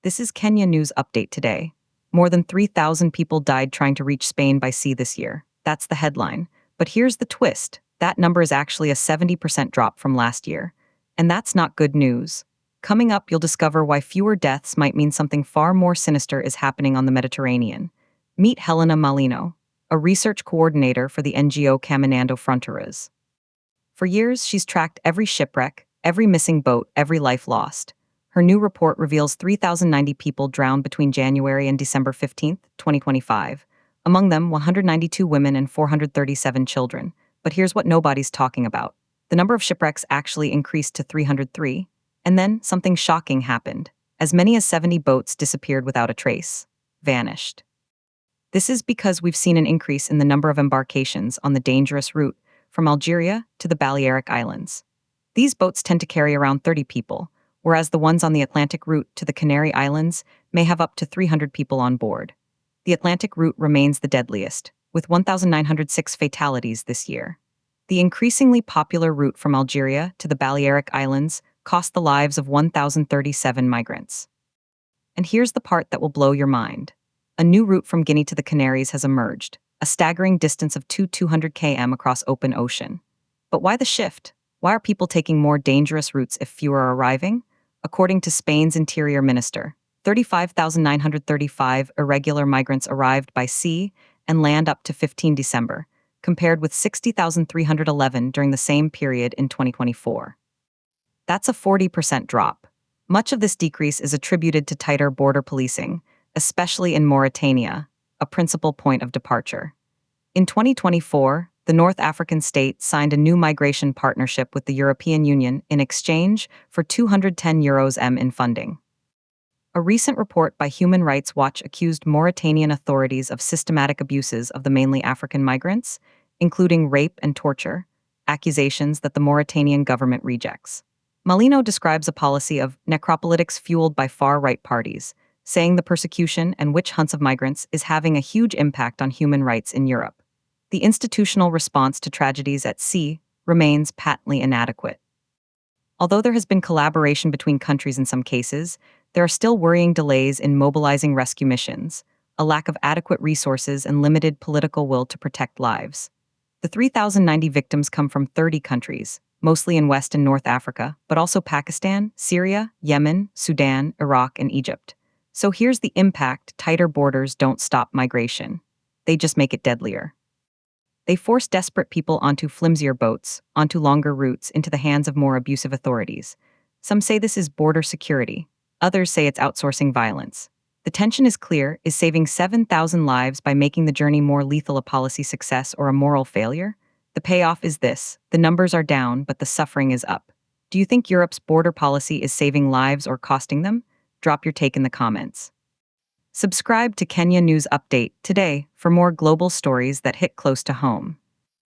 This is Kenya News Update today. More than 3,000 people died trying to reach Spain by sea this year. That's the headline. But here's the twist. That number is actually a 70% drop from last year. And that's not good news. Coming up, you'll discover why fewer deaths might mean something far more sinister is happening on the Mediterranean. Meet Helena Malino, a research coordinator for the NGO Caminando Fronteras. For years, she's tracked every shipwreck, every missing boat, every life lost. Her new report reveals 3,090 people drowned between January and December 15, 2025. Among them, 192 women and 437 children. But here's what nobody's talking about. The number of shipwrecks actually increased to 303. And then, something shocking happened. As many as 70 boats disappeared without a trace. Vanished. This is because we've seen an increase in the number of embarkations on the dangerous route from Algeria to the Balearic Islands. These boats tend to carry around 30 people, whereas the ones on the Atlantic route to the Canary Islands may have up to 300 people on board. The Atlantic route remains the deadliest, with 1,906 fatalities this year. The increasingly popular route from Algeria to the Balearic Islands cost the lives of 1,037 migrants. And here's the part that will blow your mind. A new route from Guinea to the Canaries has emerged, a staggering distance of 200 km across open ocean. But why the shift? Why are people taking more dangerous routes if fewer are arriving? According to Spain's interior minister, 35,935 irregular migrants arrived by sea and land up to 15 December, compared with 60,311 during the same period in 2024. That's a 40% drop. Much of this decrease is attributed to tighter border policing, especially in Mauritania, a principal point of departure. In 2024, the North African state signed a new migration partnership with the European Union in exchange for €210 in funding. A recent report by Human Rights Watch accused Mauritanian authorities of systematic abuses of the mainly African migrants, including rape and torture, accusations that the Mauritanian government rejects. Malino describes a policy of necropolitics fueled by far-right parties, saying the persecution and witch hunts of migrants is having a huge impact on human rights in Europe. The institutional response to tragedies at sea remains patently inadequate. Although there has been collaboration between countries in some cases, there are still worrying delays in mobilizing rescue missions, a lack of adequate resources, and limited political will to protect lives. The 3,090 victims come from 30 countries, mostly in West and North Africa, but also Pakistan, Syria, Yemen, Sudan, Iraq, and Egypt. So here's the impact: tighter borders don't stop migration. They just make it deadlier. They force desperate people onto flimsier boats, onto longer routes, into the hands of more abusive authorities. Some say this is border security. Others say it's outsourcing violence. The tension is clear: is saving 7,000 lives by making the journey more lethal a policy success or a moral failure? The payoff is this: the numbers are down, but the suffering is up. Do you think Europe's border policy is saving lives or costing them? Drop your take in the comments. Subscribe to Kenya News Update today for more global stories that hit close to home.